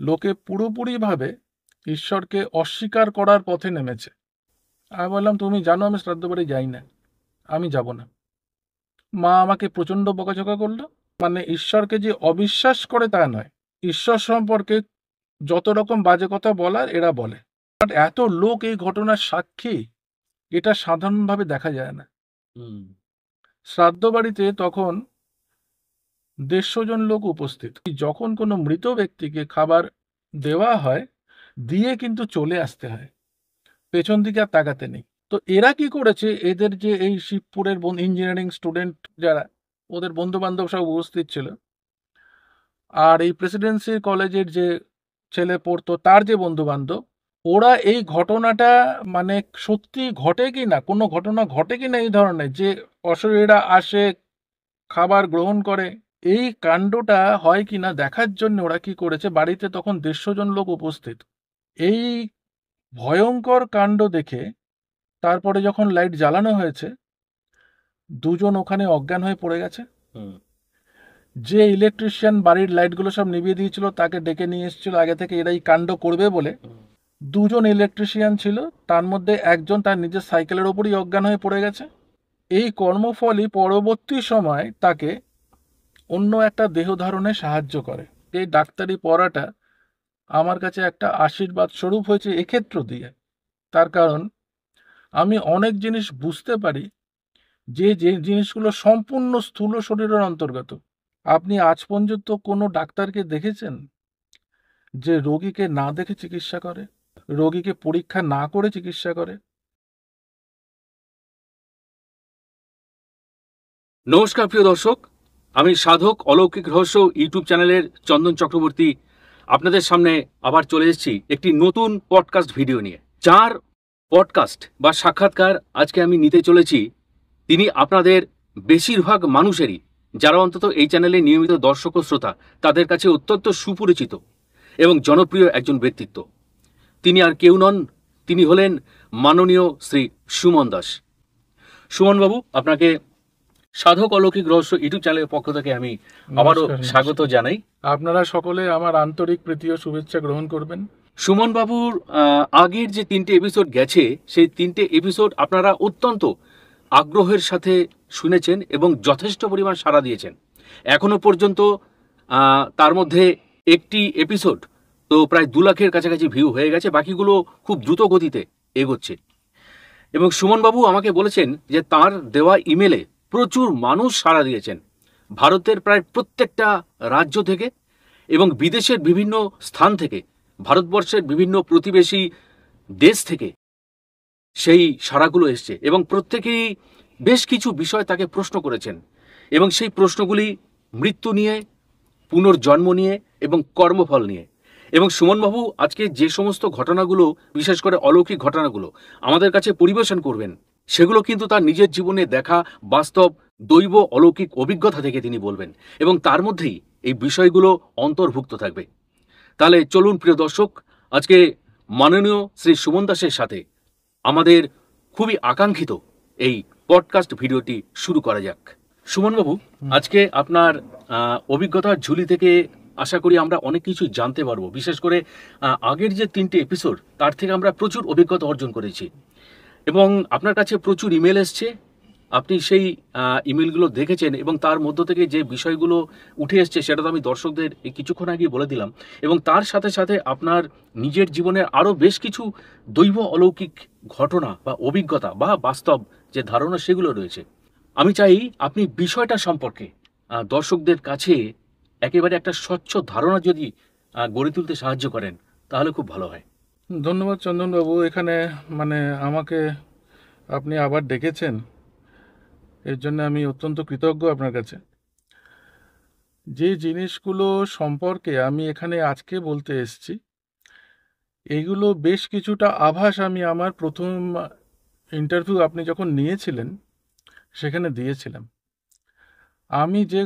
লোকে পুরোপুরিভাবে ঈশ্বরকে অস্বীকার করার পথে নেমেছে। আমি বললাম, তুমি জানো আমি শ্রাদ্ধ বাড়ি যাই না, আমি যাব না। মা আমাকে প্রচণ্ড বকাঝকা করলো। মানে ঈশ্বরকে যে অবিশ্বাস করে তা নয়, ঈশ্বর সম্পর্কে যত রকম বাজে কথা বলার এরা বলে। বাট এত লোক এই ঘটনার সাক্ষী, এটা সাধারণভাবে দেখা যায় না। শ্রাদ্ধ বাড়িতে তখন 150 জন লোক উপস্থিত। যখন কোনো মৃত ব্যক্তিকে খাবার দেওয়া হয়, দিয়ে কিন্তু চলে আসতে হয়, পেছন দিকে আর তাকাতে নেই। তো এরা কি করেছে, এদের যে এই শিবপুরের ইঞ্জিনিয়ারিং স্টুডেন্ট যারা, ওদের বন্ধু বান্ধব সব উপস্থিত ছিল, আর এই প্রেসিডেন্সি কলেজের যে ছেলে পড়তো তার যে বন্ধু বান্ধব, ওরা এই ঘটনাটা মানে সত্যি ঘটে কি না, কোনো ঘটনা ঘটে কি না এই ধরনের, যে অশরীরীরা আসে, খাবার গ্রহণ করে, এই কাণ্ডটা হয় কি না দেখার জন্য ওরা কি করেছে, বাড়িতে তখন 150 জন লোক উপস্থিত। এই ভয়ঙ্কর কাণ্ড দেখে তারপরে যখন লাইট জ্বালানো হয়েছে, 2 জন ওখানে অজ্ঞান হয়ে পড়ে গেছে। যে ইলেকট্রিশিয়ান বাড়ির লাইটগুলো সব নিভিয়ে দিয়েছিল তাকে ডেকে নিয়ে এসেছিল আগে থেকে, এরাই কাণ্ড করবে বলে। 2 জন ইলেকট্রিশিয়ান ছিল, তার মধ্যে একজন তার নিজের সাইকেলের ওপরই অজ্ঞান হয়ে পড়ে গেছে। এই কর্মফলই পরবর্তী সময় তাকে অন্য একটা দেহ ধারণে সাহায্য করে। এই ডাক্তারি পড়াটা আমার কাছে একটা আশীর্বাদ স্বরূপ হয়েছে এক্ষেত্র দিয়ে। তার কারণ আমি অনেক জিনিস বুঝতে পারি যে জিনিসগুলো সম্পূর্ণ স্থূল শরীরের অন্তর্গত। আপনি আজ পর্যন্ত কোনো ডাক্তারকে দেখেছেন যে রোগীকে না দেখে চিকিৎসা করে, রোগীকে পরীক্ষা না করে চিকিৎসা করে? নমস্কার প্রিয় দর্শক, আমি সাধক অলৌকিক রহস্য ইউটিউব চ্যানেলের চন্দন চক্রবর্তী আপনাদের সামনে আবার চলে এসেছি একটি নতুন পডকাস্ট ভিডিও নিয়ে। যার পডকাস্ট বা সাক্ষাৎকার আজকে আমি নিতে চলেছি, তিনি আপনাদের বেশিরভাগ মানুষেরই, যারা অন্তত এই চ্যানেলে নিয়মিত দর্শক ও শ্রোতা, তাদের কাছে অত্যন্ত সুপরিচিত এবং জনপ্রিয় একজন ব্যক্তিত্ব। তিনি আর কেউ নন, তিনি হলেন মাননীয় শ্রী সুমন দাস। সুমনবাবু, আপনাকে সাধক অলৌকিক রহস্য ইউটিউব চ্যানেলের পক্ষ থেকে আমি আবারও স্বাগত জানাই। আপনারা সকলে আমার আন্তরিক প্রীতি ও শুভেচ্ছা গ্রহণ করবেন। সুমন বাবুর আগের যে 3টে এপিসোড গেছে, সেই 3টে এপিসোড আপনারা অত্যন্ত আগ্রহের সাথে শুনেছেন এবং যথেষ্ট পরিমাণ সাড়া দিয়েছেন। এখনো পর্যন্ত তার মধ্যে একটি এপিসোড তো প্রায় 2 লাখের কাছাকাছি ভিউ হয়ে গেছে, বাকিগুলো খুব দ্রুত গতিতে এগোচ্ছে। এবং সুমনবাবু আমাকে বলেছেন যে তার দেওয়া ইমেলে প্রচুর মানুষ সাড়া দিয়েছেন, ভারতের প্রায় প্রত্যেকটা রাজ্য থেকে এবং বিদেশের বিভিন্ন স্থান থেকে, ভারতবর্ষের বিভিন্ন প্রতিবেশী দেশ থেকে সেই সাড়াগুলো এসছে এবং প্রত্যেকেই বেশ কিছু বিষয় তাকে প্রশ্ন করেছেন এবং সেই প্রশ্নগুলি মৃত্যু নিয়ে, পুনর্জন্ম নিয়ে এবং কর্মফল নিয়ে। এবং সুমনবাবু আজকে যে সমস্ত ঘটনাগুলো, বিশেষ করে অলৌকিক ঘটনাগুলো আমাদের কাছে পরিবেশন করবেন, সেগুলো কিন্তু তার নিজের জীবনে দেখা বাস্তব দৈব অলৌকিক অভিজ্ঞতা থেকে তিনি বলবেন এবং তার মধ্যেই এই বিষয়গুলো অন্তর্ভুক্ত থাকবে। তাহলে চলুন প্রিয় দর্শক, আজকে মাননীয় শ্রী সুমন দাসের সাথে আমাদের খুবই আকাঙ্ক্ষিত এই পডকাস্ট ভিডিওটি শুরু করা যাক। সুমনবাবু, আজকে আপনার অভিজ্ঞতার ঝুলি থেকে আশা করি আমরা অনেক কিছু জানতে পারবো। বিশেষ করে আগের যে 3টে এপিসোড, তার থেকে আমরা প্রচুর অভিজ্ঞতা অর্জন করেছি এবং আপনার কাছে প্রচুর ইমেল এসছে, আপনি সেই ইমেলগুলো দেখেছেন এবং তার মধ্য থেকে যে বিষয়গুলো উঠে এসছে সেটা তো আমি দর্শকদের কিছুক্ষণ আগে বলে দিলাম। এবং তার সাথে সাথে আপনার নিজের জীবনের আরও বেশ কিছু দৈব অলৌকিক ঘটনা বা অভিজ্ঞতা বা বাস্তব যে ধারণা সেগুলো রয়েছে। আমি চাই আপনি বিষয়টা সম্পর্কে দর্শকদের কাছে একেবারে একটা স্বচ্ছ ধারণা যদি গড়ে তুলতে সাহায্য করেন তাহলে খুব ভালো হয়। ধন্যবাদ চন্দনবাবু, এখানে মানে আমাকে আপনি আবার ডেকেছেন, এর জন্য আমি অত্যন্ত কৃতজ্ঞ আপনার কাছে। যে জিনিসগুলো সম্পর্কে আমি এখানে আজকে বলতে এসেছি, এগুলো বেশ কিছুটা আভাস আমি আমার প্রথম ইন্টারভিউ আপনি যখন নিয়েছিলেন সেখানে দিয়েছিলাম। আমি যে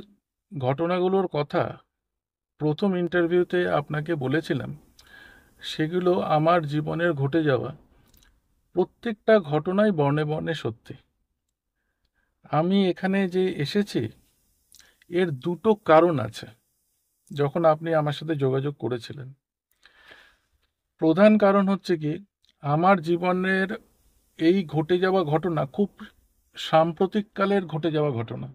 ঘটনাগুলোর কথা প্রথম ইন্টারভিউতে আপনাকে বলেছিলাম, সেগুলো আমার জীবনের ঘটে যাওয়া প্রত্যেকটা ঘটনাই বর্ণে বর্ণে সত্যি। আমি এখানে যে এসেছি এর দুটো কারণ আছে। যখন আপনি আমার সাথে যোগাযোগ করেছিলেন, প্রধান কারণ হচ্ছে কি, আমার জীবনের এই ঘটে যাওয়া ঘটনা খুব সাম্প্রতিককালের ঘটে যাওয়া ঘটনা।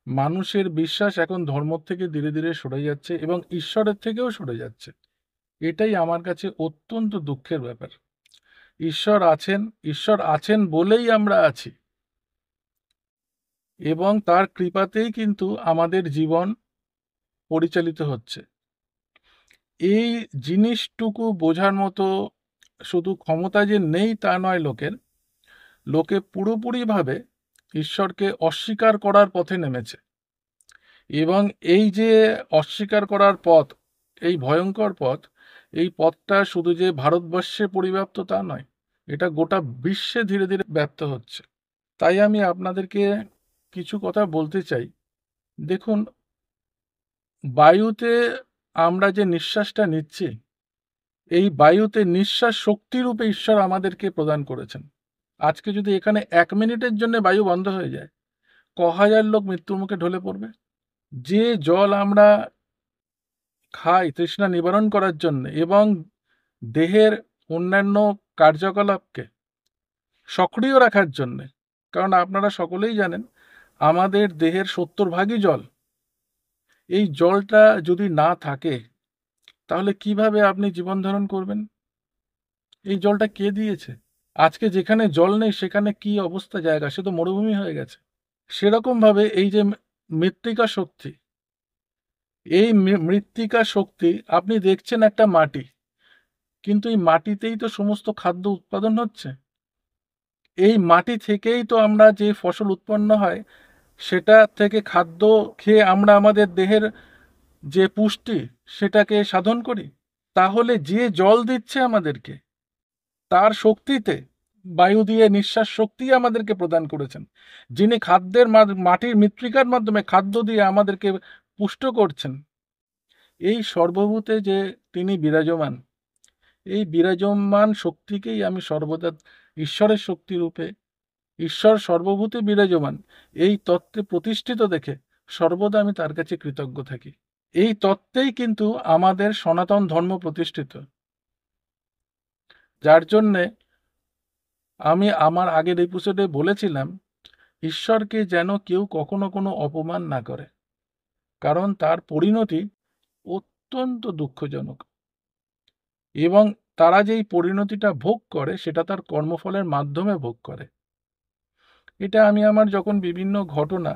মানুষের বিশ্বাস এখন ধর্ম থেকে ধীরে ধীরে সরে যাচ্ছে এবং ঈশ্বরের থেকেও সরে যাচ্ছে। এটাই আমার কাছে অত্যন্ত দুঃখের ব্যাপার। ঈশ্বর আছেন বলেই আমরা আছি, এবং তার কৃপাতেই কিন্তু আমাদের জীবন পরিচালিত হচ্ছে। এই জিনিসটুকু বোঝার মতো শুধু ক্ষমতা যে নেই তা নয় লোকের, লোকে পুরোপুরিভাবে ঈশ্বরকে অস্বীকার করার পথে নেমেছে। এবং এই যে অস্বীকার করার পথ, এই ভয়ঙ্কর পথ, এই পথটা শুধু যে ভারতবর্ষে পরিব্যাপ্ত তা নয়, এটা গোটা বিশ্বে ধীরে ধীরে ব্যাপ্ত হচ্ছে। তাই আমি আপনাদেরকে কিছু কথা বলতে চাই। দেখুন, বায়ুতে আমরা যে নিঃশ্বাসটা নিচ্ছি, এই বায়ুতে নিঃশ্বাস শক্তিরূপে ঈশ্বর আমাদেরকে প্রদান করেছেন। আজকে যদি এখানে 1 মিনিটের জন্য বায়ু বন্ধ হয়ে যায়, হাজার লোক মৃত্যুর মুখে ঢলে পড়বে। যে জল আমরা খাই তৃষ্ণা নিবারণ করার জন্য এবং দেহের অন্যান্য কার্যকলাপকে সক্রিয় রাখার জন্যে, কারণ আপনারা সকলেই জানেন আমাদের দেহের 70 ভাগই জল। এই জলটা যদি না থাকে তাহলে কিভাবে আপনি জীবন ধারণ করবেন? এই জলটা কে দিয়েছে? আজকে যেখানে জল নেই সেখানে কি অবস্থা জায়গা, সে তো মরুভূমি হয়ে গেছে। সেরকম ভাবে এই যে মৃত্তিকা শক্তি, এই মৃত্তিকা শক্তি, আপনি দেখছেন একটা মাটি, কিন্তু এই মাটিতেই তো সমস্ত খাদ্য উৎপাদন হচ্ছে। এই মাটি থেকেই তো আমরা যে ফসল উৎপন্ন হয় সেটা থেকে খাদ্য খেয়ে আমরা আমাদের দেহের যে পুষ্টি সেটাকে সাধন করি। তাহলে যে জল দিচ্ছে আমাদেরকে, তার শক্তিতে, বায়ু দিয়ে নিঃশ্বাস শক্তি আমাদেরকে প্রদান করেছেন, যিনি খাদ্যের মাটির মৃত্তিকার মাধ্যমে খাদ্য দিয়ে আমাদেরকে পুষ্ট করছেন, এই সর্বভূতে যে তিনি বিরাজমান, এই বিরাজমান শক্তিকেই আমি সর্বদা ঈশ্বরের শক্তি রূপে, ঈশ্বর সর্বভূতে বিরাজমান এই তত্ত্বে প্রতিষ্ঠিত দেখে সর্বদা আমি তার কাছে কৃতজ্ঞ থাকি। এই তত্ত্বেই কিন্তু আমাদের সনাতন ধর্ম প্রতিষ্ঠিত, যার জন্যে আমি আমার আগের এপিসোডে বলেছিলাম, ঈশ্বরকে যেন কেউ কখনো কোনো অপমান না করে, কারণ তার পরিণতি অত্যন্ত দুঃখজনক। এবং তারা যেই পরিণতিটা ভোগ করে সেটা তার কর্মফলের মাধ্যমে ভোগ করে। এটা আমি আমার যখন বিভিন্ন ঘটনা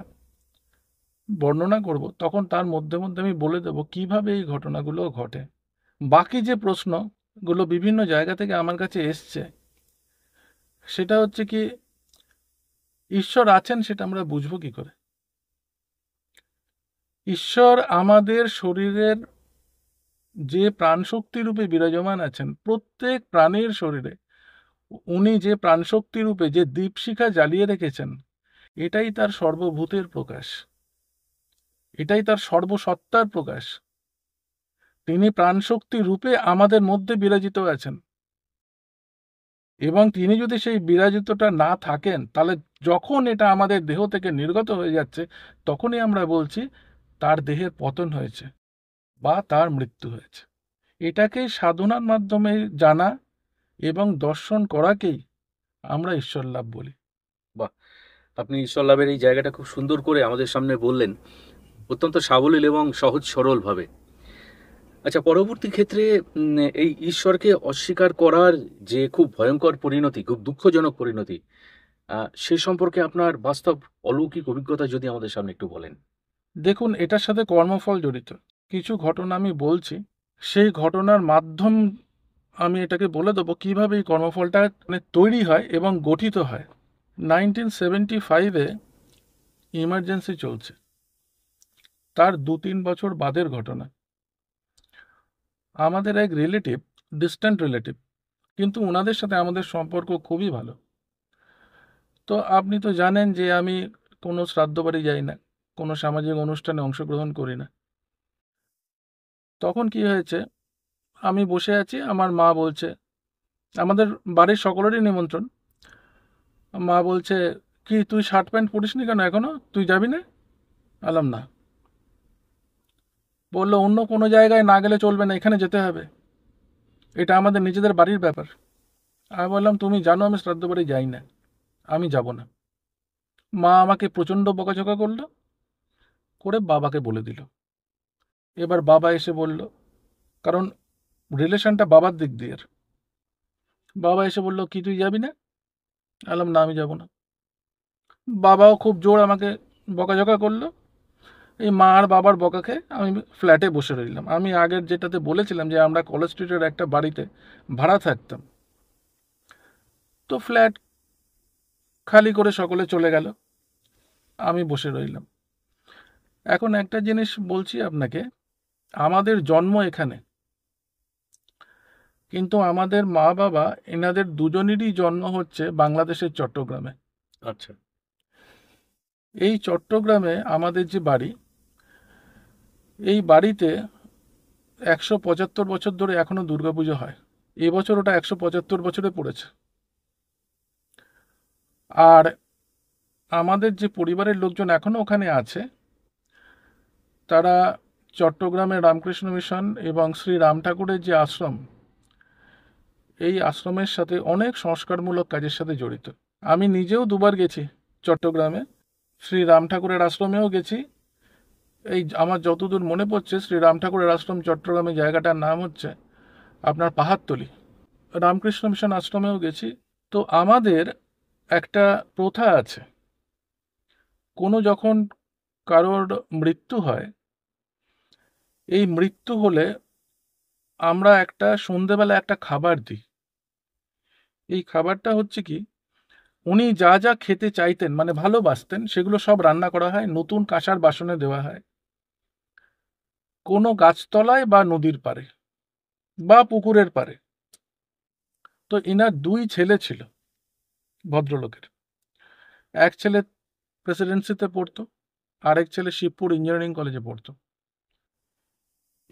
বর্ণনা করব তখন তার মধ্যে মধ্যে আমি বলে দেব কিভাবে এই ঘটনাগুলো ঘটে। বাকি যে প্রশ্নগুলো বিভিন্ন জায়গা থেকে আমার কাছে এসছে, সেটা হচ্ছে কি, ঈশ্বর আছেন সেটা আমরা বুঝবো কি করে? ঈশ্বর আমাদের শরীরের যে প্রাণশক্তি রূপে বিরাজমান আছেন, প্রত্যেক প্রাণীর শরীরে উনি যে প্রাণশক্তি রূপে যে দীপশিখা জ্বালিয়ে রেখেছেন, এটাই তার সর্বভূতের প্রকাশ, এটাই তার সর্বসত্তার প্রকাশ। তিনি প্রাণশক্তি রূপে আমাদের মধ্যে বিরাজিত আছেন, এবং তিনি যদি সেই বিরাজিতটা না থাকেন, তাহলে যখন এটা আমাদের দেহ থেকে নির্গত হয়ে যাচ্ছে তখনই আমরা বলছি তার দেহের পতন হয়েছে বা তার মৃত্যু হয়েছে। এটাকেই সাধনার মাধ্যমে জানা এবং দর্শন করাকেই আমরা ঈশ্বর লাভ বলি। বাহ, আপনি ঈশ্বর লাভের এই জায়গাটা খুব সুন্দর করে আমাদের সামনে বললেন, অত্যন্ত সাবলীল এবং সহজ সরলভাবে। আচ্ছা, পরবর্তী ক্ষেত্রে এই ঈশ্বরকে অস্বীকার করার যে খুব ভয়ঙ্কর পরিণতি, খুব দুঃখজনক পরিণতি, সে সম্পর্কে আপনার বাস্তব অলৌকিক অভিজ্ঞতা যদি আমাদের সামনে একটু বলেন। দেখুন, এটার সাথে কর্মফল জড়িত। কিছু ঘটনা আমি বলছি, সেই ঘটনার মাধ্যম আমি এটাকে বলে দেবো কিভাবে এই কর্মফলটা তৈরি হয় এবং গঠিত হয়। 1975-এ ইমার্জেন্সি চলছে, তার 2-3 বছর বাদের ঘটনা। আমাদের এক রিলেটিভ, ডিস্ট্যান্ট রিলেটিভ, কিন্তু ওনাদের সাথে আমাদের সম্পর্ক খুবই ভালো। তো আপনি তো জানেন যে আমি কোনো শ্রাদ্ধ বাড়ি যাই না, কোনো সামাজিক অনুষ্ঠানে অংশগ্রহণ করি না। তখন কি হয়েছে, আমি বসে আছি, আমার মা বলছে, আমাদের বাড়ির সকলেরই নিমন্ত্রণ, মা বলছে, কি তুই শার্ট প্যান্ট পরিসনি কেন এখনো, তুই যাবি না? আলাম না। বললো অন্য কোনো জায়গায় না গেলে চলবে না, এখানে যেতে হবে। এটা আমাদের নিজেদের বাড়ির ব্যাপার। আমি বললাম তুমি জানো আমি শ্রাদ্ধ বাড়ি যাই না, আমি যাব না। মা আমাকে প্রচণ্ড বকাঝকা করলো, করে বাবাকে বলে দিল। এবার বাবা এসে বলল, কারণ রিলেশনটা বাবার দিক দিয়ে, বাবা এসে বলল কি তুই যাবি না? বললাম না আমি যাব না। বাবাও খুব জোর আমাকে বকাঝকা করলো। এই মা আর বাবার বকা খেয়ে আমি ফ্ল্যাটে বসে রইলাম। আমি আগের যেটাতে বলেছিলাম যে আমরা কলেজ স্ট্রিটের একটা বাড়িতে ভাড়া থাকতাম, তো ফ্ল্যাট খালি করে সকলে চলে গেল, আমি বসে রইলাম। এখন একটা জিনিস বলছি আপনাকে, আমাদের জন্ম এখানে, কিন্তু আমাদের মা বাবা এনাদের দুজনেরই জন্ম হচ্ছে বাংলাদেশের চট্টগ্রামে। আচ্ছা। এই চট্টগ্রামে আমাদের যে বাড়ি, এই বাড়িতে 175 বছর ধরে এখনো দুর্গাপুজো হয়। এবছর ওটা 175 বছরে পড়েছে। আর আমাদের যে পরিবারের লোকজন এখনো ওখানে আছে, তারা চট্টগ্রামের রামকৃষ্ণ মিশন এবং শ্রী রাম ঠাকুরের যে আশ্রম, এই আশ্রমের সাথে অনেক সংস্কারমূলক কাজের সাথে জড়িত। আমি নিজেও দুবার গেছি চট্টগ্রামে, শ্রী রাম ঠাকুরের আশ্রমেও গেছি। এই আমার যতদূর মনে পড়ছে শ্রী রাম ঠাকুরের আশ্রম চট্টগ্রামে জায়গাটার নাম হচ্ছে আপনার পাহাড়তলি। রামকৃষ্ণ মিশন আশ্রমেও গেছি। তো আমাদের একটা প্রথা আছে, কোনো যখন কারোর মৃত্যু হয়, এই মৃত্যু হলে আমরা একটা সন্ধেবেলা একটা খাবার দিই। এই খাবারটা হচ্ছে কি, উনি যা যা খেতে চাইতেন মানে ভালোবাসতেন সেগুলো সব রান্না করা হয়, নতুন কাঁসার বাসনে দেওয়া হয়, কোনো গাছতলায় বা নদীর পাড়ে বা পুকুরের পাড়ে। তো এনার দুই ছেলে ছিল ভদ্রলোকের, এক ছেলে প্রেসিডেন্সিতে পড়তো, আরেক ছেলে শিবপুর ইঞ্জিনিয়ারিং কলেজে পড়তো।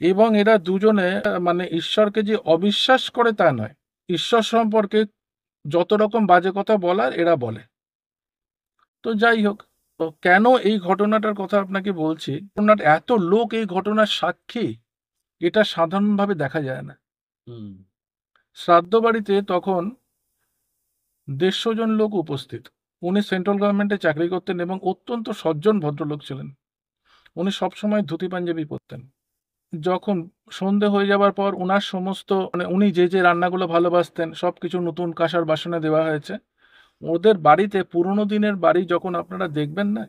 এবং এরা দুজনে মানে ঈশ্বরকে যে অবিশ্বাস করে তা নয়, ঈশ্বর সম্পর্কে যত রকম বাজে কথা বলার এরা বলে। তো যাই হোক, তো কেন এই ঘটনাটার কথা আপনাকে বলছি, ঘটনাটা এত লোক এই ঘটনার সাক্ষী, এটা সাধারণভাবে দেখা যায় না। হুম। শ্রাদ্ধ বাড়িতে তখন 150 জন লোক উপস্থিত। উনি সেন্ট্রাল গভর্নমেন্টে চাকরি করতেন এবং অত্যন্ত সজ্জন ভদ্রলোক ছিলেন। উনি সবসময় ধুতি পাঞ্জাবি পরতেন। যখন সন্ধে হয়ে যাবার পর ওনার সমস্ত মানে উনি যে যে রান্নাগুলো ভালোবাসতেন সব কিছু নতুন কাঁসার বাসনে দেওয়া হয়েছে। ওদের বাড়িতে পুরনো দিনের বাড়ি যখন আপনারা দেখবেন না,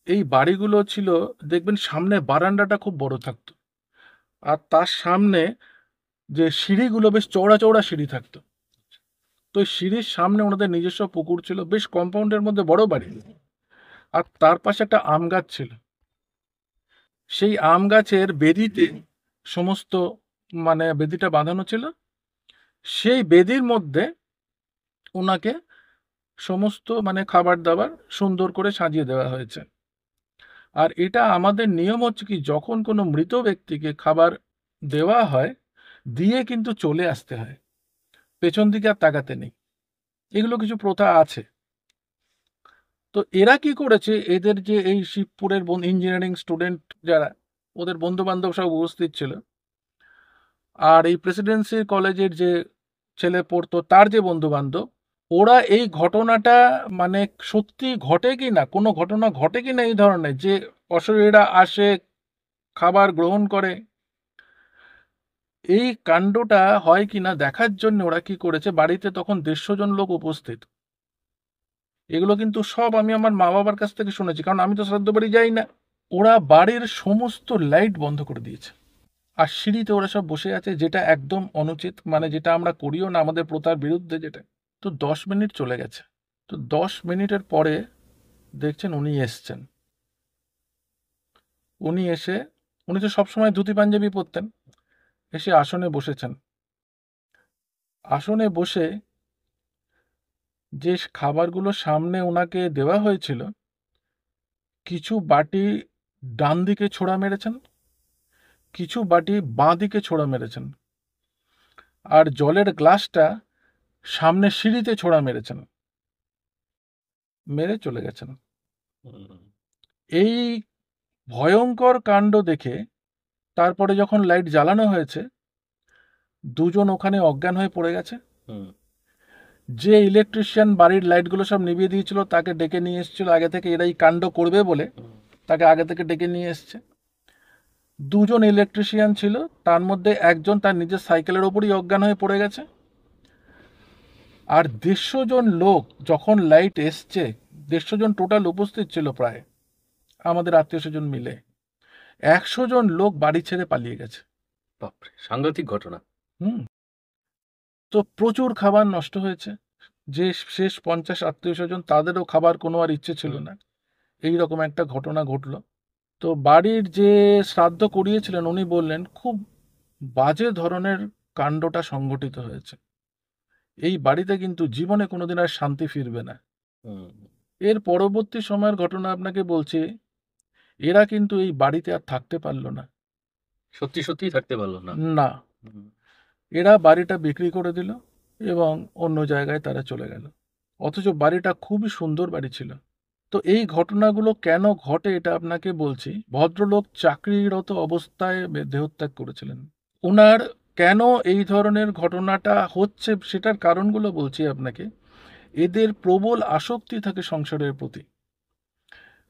এই বাড়িগুলো ছিল, দেখবেন সামনে বারান্দাটা খুব বড় থাকতো, আর তার সামনে যে সিঁড়িগুলো বেশ চওড়া চওড়া সিঁড়ি থাকতো। তো এই সিঁড়ির সামনে ওনাদের নিজস্ব পুকুর ছিল, বেশ কম্পাউন্ডের মধ্যে বড় বাড়ি। আর তার পাশে একটা আম গাছ ছিল, সেই আম গাছের বেদিতে সমস্ত মানে বেদিটা বাঁধানো ছিল, সেই বেদির মধ্যে ওনাকে সমস্ত মানে খাবার দাবার সুন্দর করে সাজিয়ে দেওয়া হয়েছে। আর এটা আমাদের নিয়ম হচ্ছে কি, যখন কোনো মৃত ব্যক্তিকে খাবার দেওয়া হয়, দিয়ে কিন্তু চলে আসতে হয়, পেছন দিকে আর তাকাতে নেই। এগুলো কিছু প্রথা আছে। তো এরা কি করেছে, এদের যে এই শিবপুরের ইঞ্জিনিয়ারিং স্টুডেন্ট যারা, ওদের বন্ধু বান্ধব সব উপস্থিত ছিল, আর এই প্রেসিডেন্সি কলেজের যে ছেলে পড়তো তার যে বন্ধু বান্ধব, ওরা এই ঘটনাটা মানে সত্যি ঘটে কি না, কোনো ঘটনা ঘটে কি না এই ধরনের, যে অশরীরীরা আসে খাবার গ্রহণ করে, এই কাণ্ডটা হয় কি না দেখার জন্য ওরা কি করেছে, বাড়িতে তখন 150 জন লোক উপস্থিত। এগুলো কিন্তু সব আমি আমার মা বাবার কাছ থেকে শুনেছি, কারণ আমি তো শ্রাদ্ধ বাড়ি যাই না। ওরা বাড়ির সমস্ত লাইট বন্ধ করে দিয়েছে, আর সিঁড়িতে ওরা সব বসে আছে, যেটা একদম অনুচিত, মানে যেটা আমরা করিও না, আমাদের প্রথার বিরুদ্ধে যেটা। তো 10 মিনিট চলে গেছে। তো 10 মিনিটের পরে দেখছেন উনি এসছেন। উনি এসে, উনি তো সবসময় ধুতি পাঞ্জাবি পরতেন, এসে আসনে বসেছেন। আসনে বসে যে খাবারগুলো সামনে ওনাকে দেওয়া হয়েছিল, কিছু বাটি ডান দিকে ছোড়া মেরেছেন, কিছু বাটি বাঁ দিকে ছোড়া মেরেছেন, আর জলের গ্লাসটা সামনে সিঁড়িতে ছোড়া মেরেছেন, মেরে চলে গেছেন। এই ভয়ঙ্কর কাণ্ড দেখে তারপরে যখন লাইট জ্বালানো হয়েছে, দুজন ওখানে অজ্ঞান হয়ে পড়ে গেছে। হুম। যে ইলেকট্রিশিয়ান বাড়ির লাইটগুলো সব নিভিয়ে দিয়েছিল তাকে ডেকে নিয়ে এসেছিল আগে থেকে, এরা এই কাণ্ড করবে বলে তাকে আগে থেকে ডেকে নিয়ে এসছে। দুজন ইলেকট্রিশিয়ান ছিল, তার মধ্যে একজন তার নিজের সাইকেলের ওপরই অজ্ঞান হয়ে পড়ে গেছে। আর 150 জন লোক যখন লাইট এসছে, 150 জন টোটাল উপস্থিত ছিল প্রায়, আমাদের আত্মীয় স্বজন মিলে 100 জন লোক বাড়ি ছেড়ে পালিয়ে গেছে। বাপরে, সাংঘাতিক ঘটনা। হুম। তো প্রচুর খাবার নষ্ট হয়েছে। যে শেষ 50 আত্মীয় স্বজন, তাদেরও খাবার কোনো আর ইচ্ছে ছিল না। এই রকম একটা ঘটনা ঘটলো। তো বাড়ির যে শ্রাদ্ধ করিয়েছিলেন উনি বললেন খুব বাজে ধরনের কাণ্ডটা সংঘটিত হয়েছে, এই বাড়িতে কিন্তু জীবনে কোনোদিন আর শান্তি ফিরবে না। হুম। এর পরবর্তী সময়ের ঘটনা আপনাকে বলছি, এরা কিন্তু এই বাড়িতে আর থাকতে পারলো না। সত্যি সত্যিই থাকতে পারলো না। না, হুম। এরা বাড়িটা বিক্রি করে দিল এবং অন্য জায়গায় তারা চলে গেল। অথচ বাড়িটা খুবই সুন্দর বাড়ি ছিল। তো এই ঘটনাগুলো কেন ঘটে এটা আপনাকে বলছি। ভদ্রলোক চাকরিরত অবস্থায় দেহত্যাগ করেছিলেন। ওনার কেন এই ধরনের ঘটনাটা হচ্ছে সেটার কারণগুলো বলছি আপনাকে। এদের প্রবল আসক্তি থাকে সংসারের প্রতি,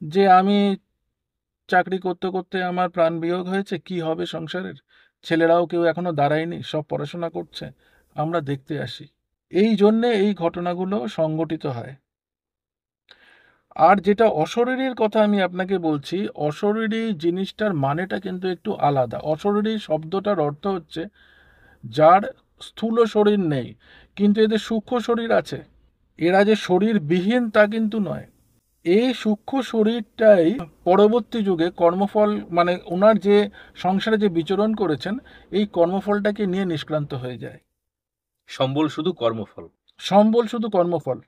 যে আমি চাকরি করতে করতে আমার প্রাণ বিয়োগ হয়েছে, কি হবে সংসারের, ছেলেরাও কেউ এখনো দাঁড়ায়নি, সব পড়াশোনা করছে, আমরা দেখতে আসি। এই জন্যে এই ঘটনাগুলো সংগঠিত হয়। আর যেটা অশরীরীর কথা আমি আপনাকে বলছি, অশরীরী জিনিসটার মানেটা কিন্তু একটু আলাদা। অশরীরী শব্দটার অর্থ হচ্ছে যার স্থূল শরীর নেই কিন্তু এদের সূক্ষ্ম শরীর আছে। এরা যে শরীরবিহীন তা কিন্তু নয়। এই সূক্ষ্ম শরীরটাই পরবর্তী যুগে কর্মফল, মানে ওনার যে সংসারে যে বিচরণ করেছেন, এই কর্মফলটাকে নিয়ে নিষ্ক্রান্ত হয়ে যায়। সম্বল শুধু কর্মফল। সম্বল শুধু কর্মফল।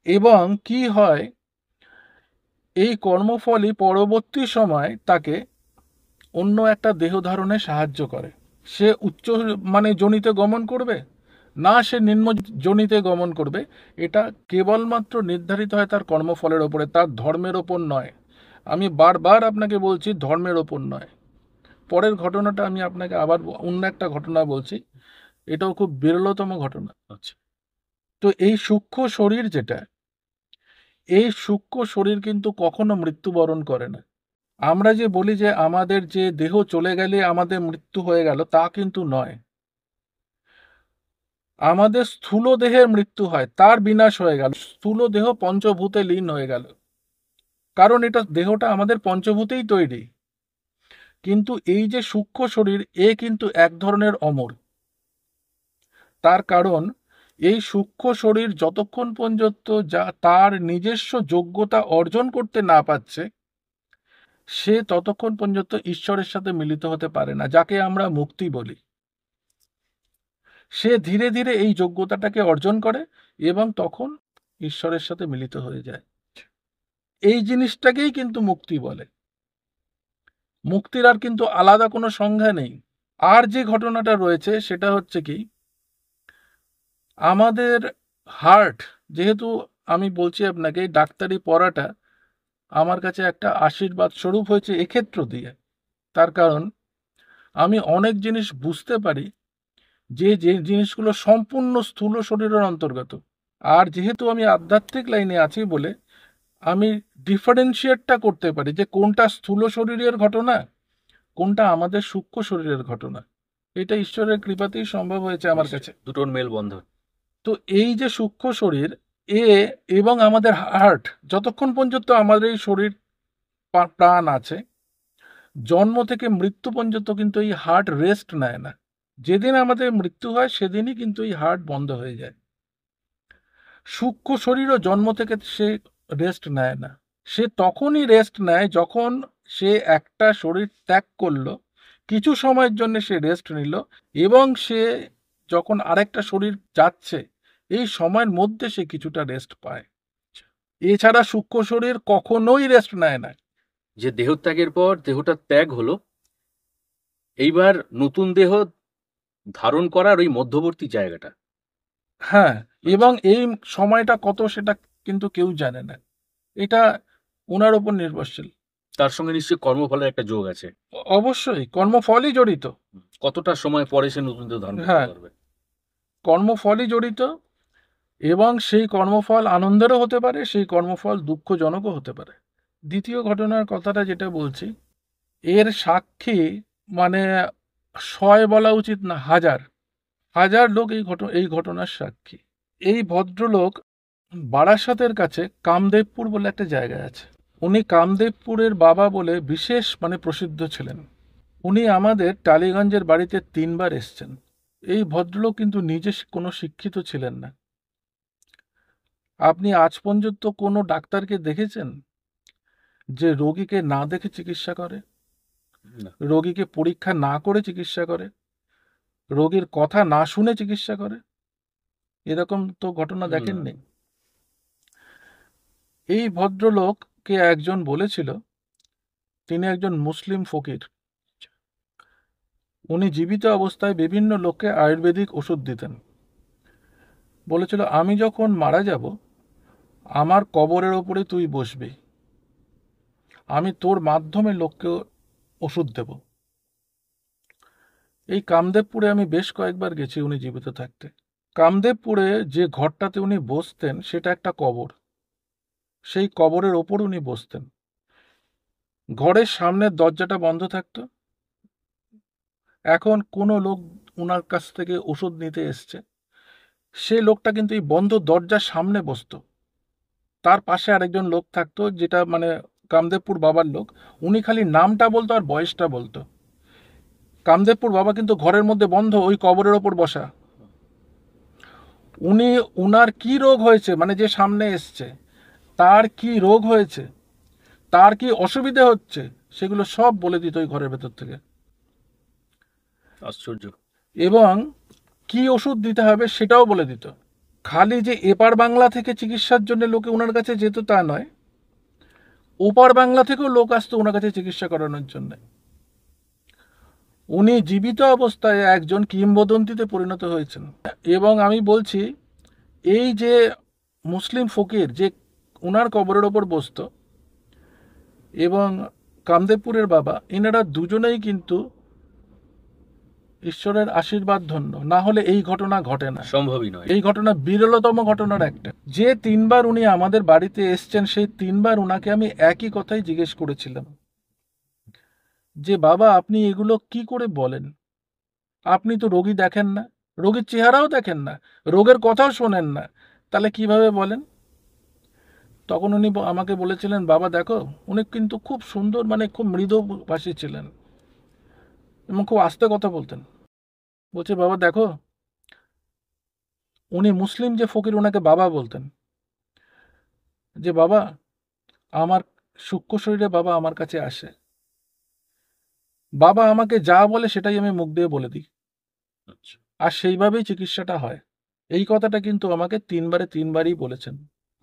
এবং কি হয়, এই কর্মফলই পরবর্তী সময় তাকে অন্য একটা দেহ ধারণে সাহায্য করে। সে উচ্চ মানে যোনিতে গমন করবে না সে নিম্ন যোনিতে গমন করবে, এটা কেবলমাত্র নির্ধারিত হয় তার কর্মফলের ওপরে, তার ধর্মের ওপর নয়। আমি বারবার আপনাকে বলছি, ধর্মের ওপর নয়। পরের ঘটনাটা আমি আপনাকে আবার অন্য একটা ঘটনা বলছি, এটাও খুব বিরলতম ঘটনা। আচ্ছা। তো এই সূক্ষ্ম শরীর যেটা, এই সূক্ষ্ম শরীর কিন্তু কখনো মৃত্যুবরণ করে না। আমরা যে বলি যে আমাদের যে দেহ চলে গেলে আমাদের মৃত্যু হয়ে গেল, তা কিন্তু নয়। আমাদের স্থূল দেহের মৃত্যু হয়, তার বিনাশ হয়ে গেল, স্থূল দেহ পঞ্চভূতে লীন হয়ে গেল, কারণ এটা দেহটা আমাদের পঞ্চভূতেই তৈরি। কিন্তু এই যে সূক্ষ্ম শরীর, এ কিন্তু এক ধরনের অমর। তার কারণ এই সূক্ষ্ম শরীর যতক্ষণ পর্যন্ত যা তার নিজস্ব যোগ্যতা অর্জন করতে না পারছে, সে ততক্ষণ পর্যন্ত ঈশ্বরের সাথে মিলিত হতে পারে না, যাকে আমরা মুক্তি বলি। সে ধীরে ধীরে এই যোগ্যতাটাকে অর্জন করে এবং তখন ঈশ্বরের সাথে মিলিত হয়ে যায়। এই জিনিসটাকেই কিন্তু মুক্তি বলে। মুক্তির আর কিন্তু আলাদা কোনো সংজ্ঞা নেই। আর যে ঘটনাটা রয়েছে সেটা হচ্ছে কি, আমাদের হার্ট, যেহেতু আমি বলছি আপনাকে ডাক্তারি পড়াটা আমার কাছে একটা আশীর্বাদ স্বরূপ হয়েছে এক্ষেত্র দিয়ে। তার কারণ আমি অনেক জিনিস বুঝতে পারি যে যে জিনিসগুলো সম্পূর্ণ স্থূল শরীরের অন্তর্গত। আর যেহেতু আমি আধ্যাত্মিক লাইনে আছি বলে আমি ডিফারেন্সিয়েটটা করতে পারি যে কোনটা স্থূল শরীরের ঘটনা, কোনটা আমাদের সূক্ষ্ম শরীরের ঘটনা। এটা ঈশ্বরের কৃপাতেই সম্ভব হয়েছে আমার কাছে। দুটোর মেলবন্ধন। তো এই যে সূক্ষ্ম শরীর, এ এবং আমাদের হার্ট, যতক্ষণ পর্যন্ত আমাদের এই শরীর প্রাণ আছে, জন্ম থেকে মৃত্যু পর্যন্ত কিন্তু এই হার্ট রেস্ট নেয় না। যেদিন আমাদের মৃত্যু হয় সেদিনই কিন্তু এই হার্ট বন্ধ হয়ে যায়। সূক্ষ্ম শরীরও জন্ম থেকে সে রেস্ট নেয় না। সে তখনই রেস্ট নেয় যখন সে একটা শরীর ত্যাগ করলো, কিছু সময়ের জন্য সে রেস্ট নিল, এবং সে যখন আরেকটা শরীর যাচ্ছে এই সময়ের মধ্যে সে কিছুটা রেস্ট পায়। এছাড়া সূক্ষ্ম শরীর কখনোই রেস্ট নেয় না। যে দেহত্যাগের পর দেহটা ত্যাগ হলো, এইবার নতুন দেহ ধারণ করার ওই মধ্যবর্তী জায়গাটা। হ্যাঁ, এবং এই সময়টা কত সেটা কিন্তু কেউ জানে না, এটা ওনার উপর নির্ভরশীল। তার সঙ্গে নিশ্চয়ই কর্মফলের একটা যোগ আছে। অবশ্যই কর্মফলই জড়িত। কতটা সময় পরে সে নতুন দেহ ধারণ করতে হ্যাঁ, পারবে। কর্মফলই জড়িত, এবং সেই কর্মফল আনন্দেরও হতে পারে, সেই কর্মফল দুঃখজনকও হতে পারে। দ্বিতীয় ঘটনার কথাটা যেটা বলছি, এর সাক্ষী মানে শয় বলা উচিত না, হাজার হাজার লোক এই ঘটনার সাক্ষী। এই ভদ্রলোক বারাসাতের কাছে কামদেবপুর বলে একটা জায়গা আছে, উনি কামদেবপুরের বাবা বলে বিশেষ মানে প্রসিদ্ধ ছিলেন। উনি আমাদের টালিগঞ্জের বাড়িতে 3বার এসছেন। এই ভদ্রলোক কিন্তু নিজে কোনো শিক্ষিত ছিলেন না। আপনি আজ পর্যন্ত কোনো ডাক্তারকে দেখেছেন যে রোগীকে না দেখে চিকিৎসা করে, না। রোগীকে পরীক্ষা না করে চিকিৎসা করে, রোগীর কথা না শুনে চিকিৎসা করে? এরকম তো ঘটনা না। দেখেননি। এই ভদ্রলোককে একজন বলেছিল, তিনি একজন মুসলিম ফকির, উনি জীবিত অবস্থায় বিভিন্ন লোককে আয়ুর্বেদিক ওষুধ দিতেন। বলেছিল, আমি যখন মারা যাব আমার কবরের ওপরে তুই বসবি, আমি তোর মাধ্যমে লোককে ওষুধ দেব। এই কামদেবপুরে আমি বেশ কয়েকবার গেছি উনি জীবিত থাকতে। কামদেবপুরে যে ঘরটাতে উনি বসতেন সেটা একটা কবর, সেই কবরের ওপর উনি বসতেন। ঘরের সামনের দরজাটা বন্ধ থাকতো। এখন কোনো লোক ওনার কাছ থেকে ওষুধ নিতে এসছে, সে লোকটা কিন্তু এই বন্ধ দরজার সামনে বসতো, তার পাশে আরেকজন লোক থাকতো, যেটা মানে কামদেবপুর বাবার লোক, উনি খালি নামটা বলতো আর বয়সটা বলতো। কামদেবপুর বাবা কিন্তু ঘরের মধ্যে বন্ধ, ওই কবরের ওপর বসা। উনি উনার কি রোগ হয়েছে, মানে যে সামনে এসছে তার কি রোগ হয়েছে, তার কি অসুবিধে হচ্ছে, সেগুলো সব বলে দিত ওই ঘরের ভেতর থেকে। আশ্চর্য। এবং কি ওষুধ দিতে হবে সেটাও বলে দিত। খালি যে এপার বাংলা থেকে চিকিৎসার জন্য লোকে ওনার কাছে যেত তা নয়, ওপার বাংলা থেকেও লোক আসতো ওনার কাছে চিকিৎসা করানোর জন্য। উনি জীবিত অবস্থায় একজন কিংবদন্তিতে পরিণত হয়েছেন। এবং আমি বলছি, এই যে মুসলিম ফকির যে ওনার কবরের ওপর বসতো এবং কামদেবপুরের বাবা, এনারা দুজনেই কিন্তু ঈশ্বরের আশীর্বাদ ধন্য, না হলে এই ঘটনা ঘটে না। সম্ভবই নয়। এই ঘটনা বিরলতম ঘটনার একটা। যে 3বার উনি আমাদের বাড়িতে এসছেন, সেই 3বার উনাকে আমি একই কথাই জিজ্ঞেস করেছিলাম যে বাবা আপনি এগুলো কি করে বলেন, আপনি তো রোগী দেখেন না, রোগীর চেহারাও দেখেন না, রোগের কথাও শোনেন না, তাহলে কিভাবে বলেন? তখন উনি আমাকে বলেছিলেন, বাবা দেখো, উনি কিন্তু খুব সুন্দর মানে খুব মৃদুভাষী ছিলেন এবং খুব আস্তে কথা বলতেন। বলছে, বাবা দেখো, উনি মুসলিম যে ফকির ওনাকে বাবা বলতেন, যে বাবা আমার সূক্ষ্ম শরীরে বাবা আমার কাছে আসে, বাবা আমাকে যা বলে সেটাই আমি মুখ দিয়ে বলে দিই, আচ্ছা। আর সেইভাবেই চিকিৎসাটা হয়। এই কথাটা কিন্তু আমাকে 3বারই বলেছেন।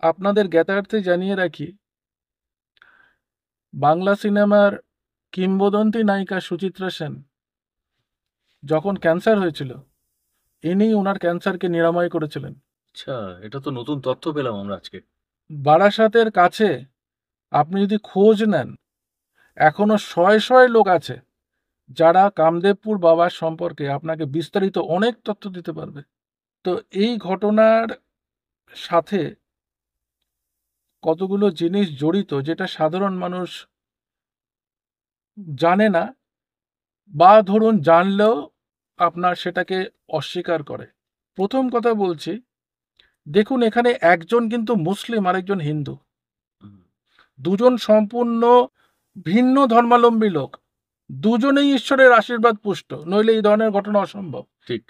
আপনাদের জ্ঞাতার্থে জানিয়ে রাখি, বাংলা সিনেমার কিংবদন্তি নায়িকা সুচিত্রা সেন যখন ক্যান্সার হয়েছিল, ইনি ওনার ক্যান্সারকে নিরাময় করেছিলেন। আচ্ছা, এটা তো নতুন তথ্য পেলাম আমরা আজকে। বারাসাতের কাছে আপনি যদি খোঁজ নেন, এখনো শয়ে শয়ে লোক আছে যারা কামদেবপুর বাবার সম্পর্কে আপনাকে বিস্তারিত অনেক তথ্য দিতে পারবে। তো এই ঘটনার সাথে কতগুলো জিনিস জড়িত যেটা সাধারণ মানুষ জানে না, বা ধরুন জানলেও আপনার সেটাকে অস্বীকার করে। প্রথম কথা বলছি, দেখুন এখানে একজন কিন্তু মুসলিম আর একজন হিন্দু, দুজন সম্পূর্ণ ভিন্ন ধর্মাবলম্বী লোক, দুজনেই ঈশ্বরের আশীর্বাদ পুষ্ট, নইলে এই ধরনের ঘটনা অসম্ভব। ঠিক।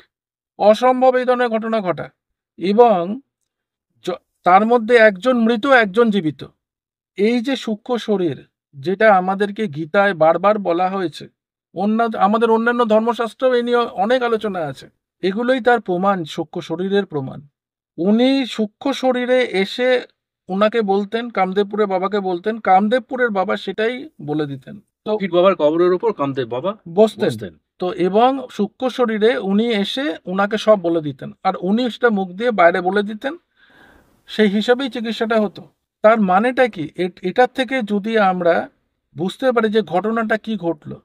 অসম্ভব এই ধরনের ঘটনা ঘটা। এবং তার মধ্যে একজন মৃত একজন জীবিত। এই যে সূক্ষ্ম শরীর, যেটা আমাদেরকে গীতায় বারবার বলা হয়েছে, আমাদের অন্যান্য ধর্মশাস্ত্রেও এই নিয়ে অনেক আলোচনা আছে, এগুলোই তার প্রমাণ, সূক্ষ্ম শরীরের প্রমাণ। উনি সূক্ষ্ম শরীরে এসে ওনাকে বলতেন, কামদেবপুরের বাবাকে বলতেন, কামদেবপুরের বাবা সেটাই বলে দিতেন। তো ফকির বাবার কবরের উপর কামদেব বাবা বসতেন। বসতেন। তো এবং সূক্ষ্ম শরীরে উনি এসে ওনাকে সব বলে দিতেন, আর উনি সেটা মুখ দিয়ে বাইরে বলে দিতেন, সেই হিসাবেই চিকিৎসাটা হতো। তার মানেটা কি? এটার থেকে যদি আমরা বুঝতে পারে যে ঘটনাটা কি ঘটলো।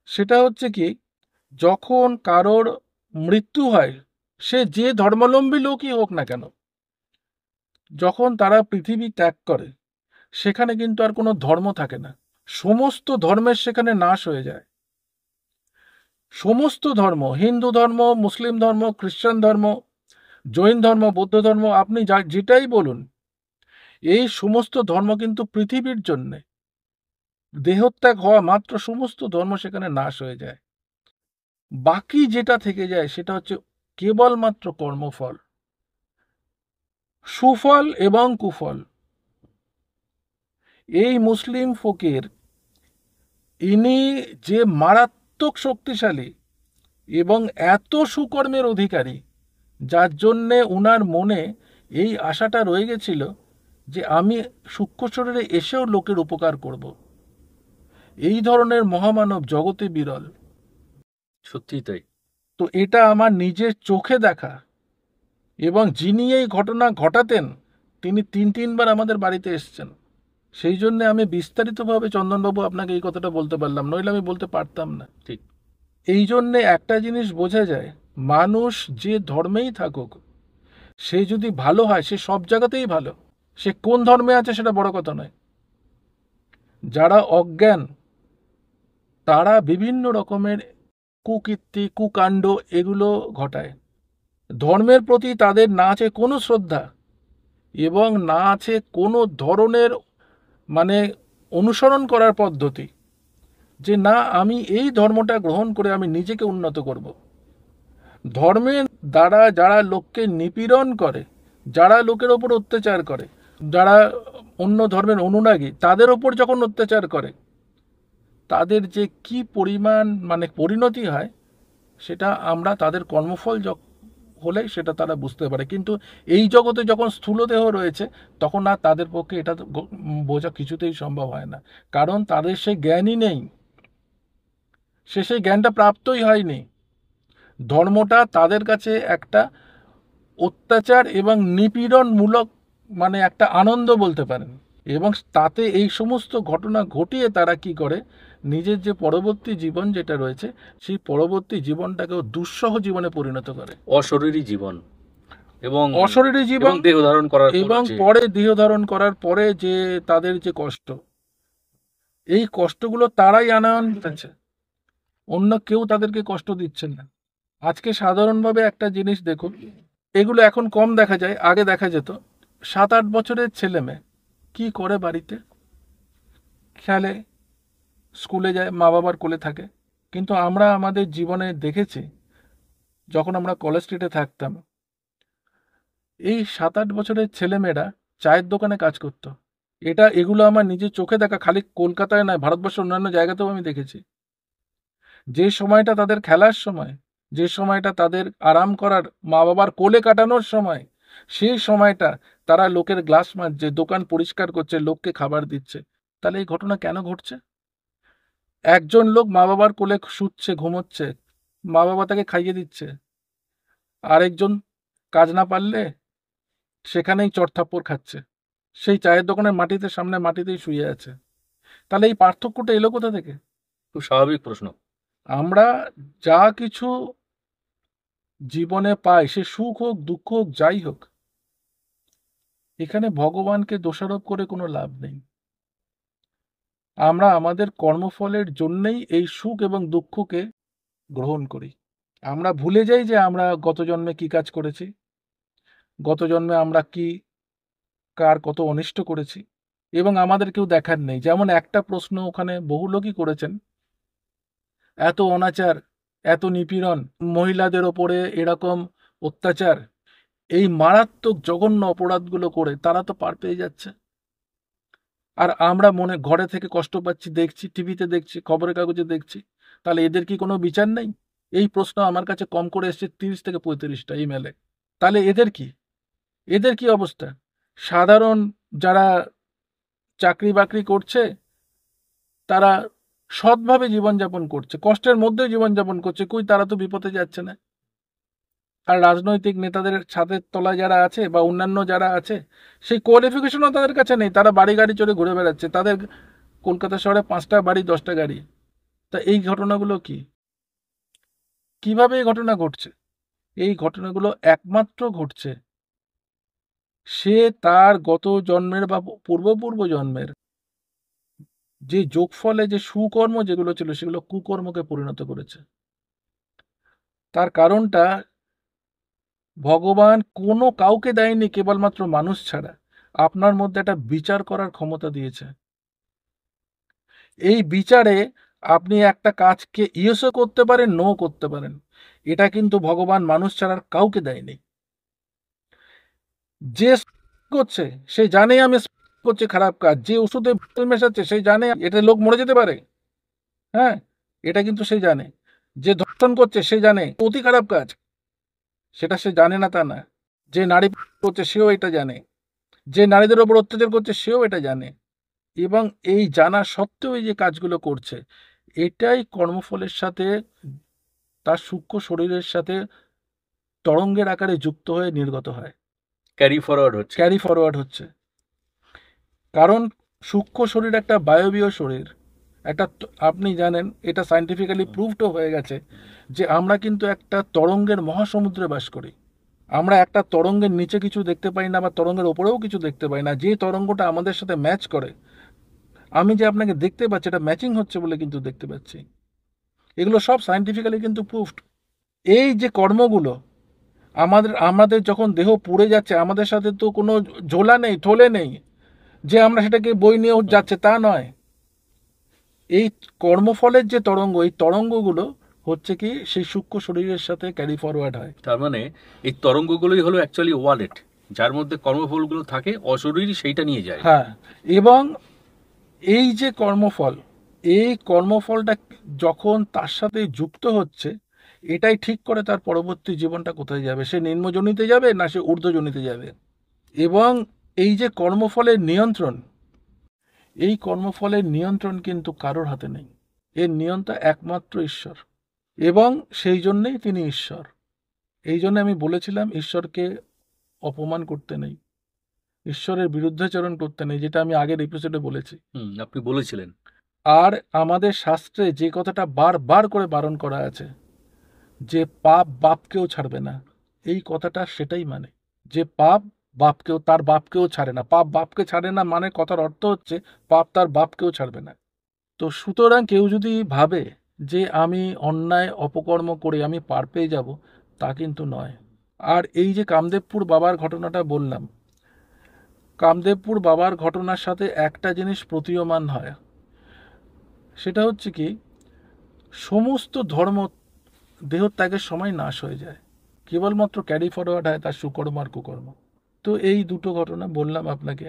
সেটা হচ্ছে কি, যখন কারোর মৃত্যু হয়, সে যে ধর্মাবলম্বী লোকই হোক না কেন, যখন তারা পৃথিবী ত্যাগ করে, সেখানে কিন্তু আর কোনো ধর্ম থাকে না। সমস্ত ধর্মের সেখানে নাশ হয়ে যায়। সমস্ত ধর্ম, হিন্দু ধর্ম, মুসলিম ধর্ম, খ্রিস্টান ধর্ম, জৈন ধর্ম, বৌদ্ধ ধর্ম, আপনি যেটাই বলুন, এই সমস্ত ধর্ম কিন্তু পৃথিবীর জন্যে, দেহত্যাগ হওয়া মাত্র সমস্ত ধর্ম সেখানে নাশ হয়ে যায়। বাকি যেটা থেকে যায় সেটা হচ্ছে কেবলমাত্র কর্মফল, সুফল এবং কুফল। এই মুসলিম ফকির, ইনি যে মারাত্মক শক্তিশালী এবং এত সুকর্মের অধিকারী, যার জন্যে উনার মনে এই আশাটা রয়ে গেছিল যে আমি সূক্ষ্ম শরীরে এসেও লোকের উপকার করব। এই ধরনের মহামানব জগতে বিরল। সত্যিই তাই। তো এটা আমার নিজের চোখে দেখা, এবং যিনি এই ঘটনা ঘটাতেন তিনি তিনবার আমাদের বাড়িতে এসেছেন। সেই জন্য আমি বিস্তারিতভাবে চন্দনবাবু আপনাকে এই কথাটা বলতে পারলাম, নইলে আমি বলতে পারতাম না। ঠিক। এই জন্যে একটা জিনিস বোঝা যায়, মানুষ যে ধর্মেই থাকুক, সে যদি ভালো হয় সে সব জায়গাতেই ভালো। সে কোন ধর্মে আছে সেটা বড় কথা নয়। যারা অজ্ঞান, তারা বিভিন্ন রকমের কুকীর্তি, কুকাণ্ড এগুলো ঘটায়। ধর্মের প্রতি তাদের না আছে কোনো শ্রদ্ধা, এবং না আছে কোনো ধরনের মানে অনুসরণ করার পদ্ধতি, যে না আমি এই ধর্মটা গ্রহণ করে আমি নিজেকে উন্নত করব। ধর্মের দ্বারা যারা লোককে নিপীড়ন করে, যারা লোকের ওপর অত্যাচার করে, যারা অন্য ধর্মের অনুরাগী তাদের ওপর যখন অত্যাচার করে, তাদের যে কি পরিমাণ মানে পরিণতি হয়, সেটা আমরা তাদের কর্মফল হলে সেটা তারা বুঝতে পারে। কিন্তু এই জগতে যখন স্থূলদেহ রয়েছে, তখন আর তাদের পক্ষে এটা বোঝা কিছুতেই সম্ভব হয় না, কারণ তাদের সেই জ্ঞানই নেই, সে সেই জ্ঞানটা প্রাপ্তই হয়নি। ধর্মটা তাদের কাছে একটা অত্যাচার এবং নিপীড়নমূলক মানে একটা আনন্দ বলতে পারেন। এবং তাতে এই সমস্ত ঘটনা ঘটিয়ে তারা কি করে, নিজের যে পরবর্তী জীবন যেটা রয়েছে, সেই পরবর্তী জীবনটাকেও দুঃসহ জীবনে পরিণত করে। অশরীরী জীবন এবং অশরীরী জীবন, দেহ ধারণ করার এবং পরে দেহ ধারণ করার পরে যে তাদের যে কষ্ট, এই কষ্টগুলো তারাই আনয়ন করছে, অন্য কেউ তাদেরকে কষ্ট দিচ্ছে না। আজকে সাধারণভাবে একটা জিনিস দেখুন, এগুলো এখন কম দেখা যায়, আগে দেখা যেত। 7-8 বছরের ছেলে মেয়ে কি করে, বাড়িতে খেলে, স্কুলে যায়, মা বাবার কোলে থাকে। কিন্তু আমরা আমাদের জীবনে দেখেছি, যখন আমরা কলেজ স্ট্রিটে থাকতাম, এই 7-8 বছরের ছেলেমেয়েরা চায়ের দোকানে কাজ করতো। এগুলো আমার নিজের চোখে দেখা, খালি কলকাতায় নয়, ভারতবর্ষের অন্যান্য জায়গাতেও আমি দেখেছি। যে সময়টা তাদের খেলার সময়, যে সময়টা তাদের আরাম করার, মা বাবার কোলে কাটানোর সময়, সেই সময়টা তারা লোকের গ্লাস মাজছে, দোকান পরিষ্কার করছে, লোককে খাবার দিচ্ছে। তাহলে এই ঘটনা কেন ঘটছে? একজন লোক মা বাবার কোলে শুচ্ছে, ঘুমোচ্ছে, মা বাবা তাকে খাইয়ে দিচ্ছে, আরেকজন কাজ না পারলে সেখানেই চড়থাপ্পড় খাচ্ছে, সেই চায়ের দোকানের মাটিতে, সামনে মাটিতেই শুয়ে আছে। তাহলে এই পার্থক্যটা এলো কোথা থেকে? খুব স্বাভাবিক প্রশ্ন। আমরা যা কিছু জীবনে পাই, সে সুখ হোক, দুঃখ হোক, যাই হোক, এখানে ভগবানকে দোষারোপ করে কোনো লাভ নেই। আমরা আমাদের কর্মফলের জন্যই এই সুখ এবং দুঃখকে গ্রহণ করি। আমরা ভুলে যাই যে আমরা গত জন্মে কি কাজ করেছি, গত জন্মে আমরা কি কার কত অনিষ্ট করেছি, এবং আমাদের কেউ দেখার নেই। যেমন একটা প্রশ্ন ওখানে বহু লোকই করেছেন, এত অনাচার, এত নিপীড়ন, মহিলাদের ওপরে এরকম অত্যাচার, এই মারাত্মক জঘন্য অপরাধগুলো করে তারা তো পার পেয়ে যাচ্ছে, আর আমরা মনে ঘরে থেকে কষ্ট পাচ্ছি, দেখছি, টিভিতে দেখছি, খবরের কাগজে দেখছি। তাহলে এদের কি কোনো বিচার নেই? এই প্রশ্ন আমার কাছে কম করে এসছে 30 থেকে 35টা ইমেলে। তাহলে এদের কি অবস্থা? সাধারণ যারা চাকরি বাকরি করছে, তারা সৎভাবে জীবনযাপন করছে, কষ্টের মধ্যেও জীবনযাপন করছে, কই তারা তো বিপদে যাচ্ছে না। আর রাজনৈতিক নেতাদের ছাদের তলায় যারা আছে বা অন্যান্য যারা আছে, সেই কোয়ালিফিকেশনও তাদের কাছে নেই, তারা বাড়ি গাড়ি চড়ে ঘুরে বেড়াচ্ছে, তাদের কলকাতা শহরে 5টা বাড়ি 10টা গাড়ি। তা এই ঘটনাগুলো কি? কিভাবে এই ঘটনা ঘটছে? এই ঘটনাগুলো একমাত্র ঘটছে সে তার গত জন্মের বা পূর্ব জন্মের যে যোগফলে যে সুকর্ম যেগুলো ছিল সেগুলো কুকর্মকে পরিণত করেছে। তার কারণটা ভগবান কোনো কাউকে দেয়নি, কেবলমাত্র মানুষ ছাড়া আপনার মধ্যে একটা বিচার করার ক্ষমতা দিয়েছে। এই বিচারে আপনি একটা কাজকে ইয়েসও করতে পারেন, নো করতে পারেন। এটা কিন্তু ভগবান মানুষ ছাড়া আর কাউকে দেয়নি। যে করছে সে জানে আমি করছে খারাপ কাজ, যে ওষুধে মেশাচ্ছে সে জানে এতে লোক মরে যেতে পারে, হ্যাঁ, এটা কিন্তু সে জানে। যে ধর্ষণ করছে সে জানে অতি খারাপ কাজ, সেটা সে জানে না তা না। যে নারী করছে সেও এটা জানে, যে নারীদের ওপর অত্যাচার করছে সেও এটা জানে, এবং এই জানা সত্ত্বেও এই যে কাজগুলো করছে, এটাই কর্মফলের সাথে তার সূক্ষ্ম শরীরের সাথে তরঙ্গের আকারে যুক্ত হয়ে নির্গত হয়, ক্যারি ফরওয়ার্ড হচ্ছে। কারণ সূক্ষ্ম শরীর একটা বায়বীয় শরীর, একটা আপনি জানেন এটা সায়েন্টিফিক্যালি প্রুভড হয়ে গেছে যে আমরা কিন্তু একটা তরঙ্গের মহাসমুদ্রে বাস করি। আমরা একটা তরঙ্গের নিচে কিছু দেখতে পাই না, বা তরঙ্গের ওপরেও কিছু দেখতে পাই না। যে তরঙ্গটা আমাদের সাথে ম্যাচ করে, আমি যে আপনাকে দেখতে পাচ্ছি এটা ম্যাচিং হচ্ছে বলে কিন্তু দেখতে পাচ্ছি। এগুলো সব সায়েন্টিফিক্যালি কিন্তু প্রুভড। এই যে কর্মগুলো আমাদের যখন দেহ পুড়ে যাচ্ছে, আমাদের সাথে তো কোনো ঝোলা নেই, থলে নেই যে আমরা সেটাকে বই নিয়ে যাচ্ছে, তা নয়। এই কর্মফলের যে তরঙ্গ, এই তরঙ্গগুলো হচ্ছে কি সেই সূক্ষ্ম শরীরের সাথে ক্যারি ফরওয়ার্ড হয়। তার মানে এই তরঙ্গগুলোই হলো অ্যাকচুয়ালি ওয়ালেট, যার মধ্যে কর্মফলগুলো থাকে, অশরীরই সেইটা নিয়ে যায়। হ্যাঁ, এবং এই যে কর্মফল, এই কর্মফলটা যখন তার সাথে যুক্ত হচ্ছে, এটাই ঠিক করে তার পরবর্তী জীবনটা কোথায় যাবে। সে নিম্নজনিতে যাবে না সে ঊর্ধ্বজনিতে যাবে। এবং এই যে কর্মফলের নিয়ন্ত্রণ, এই কর্মফলের নিয়ন্ত্রণ কিন্তু কারোর হাতে নেই। এর নিয়ন্ত্রণ একমাত্র ঈশ্বর, এবং সেই জন্যেই তিনি ঈশ্বর। এই জন্য আমি বলেছিলাম ঈশ্বরকে অপমান করতে নেই, ঈশ্বরের বিরুদ্ধাচরণ করতে নেই, যেটা আমি আগের এপিসোডে বলেছি। আপনি বলেছিলেন। আর আমাদের শাস্ত্রে যে কথাটা বারবার করে বারণ করা আছে যে পাপ বাপকেও ছাড়বে না, এই কথাটা সেটাই মানে যে পাপ বাপকেও, তার বাপকেও ছাড়ে না। পাপ বাপকে ছাড়ে না মানে কথার অর্থ হচ্ছে পাপ তার বাপকেও ছাড়বে না। তো সুতরাং কেউ যদি ভাবে যে আমি অন্যায় অপকর্ম করে আমি পার পেয়ে যাব, তা কিন্তু নয়। আর এই যে কামদেবপুর বাবার ঘটনাটা বললাম, কামদেবপুর বাবার ঘটনার সাথে একটা জিনিস প্রতীয়মান হয়, সেটা হচ্ছে কি সমস্ত ধর্ম দেহত্যাগের সময় নাশ হয়ে যায়, কেবলমাত্র ক্যারি ফরওয়ার্ড হয় তার সুকর্ম আর কুকর্ম। তো এই দুটো ঘটনা বললাম আপনাকে।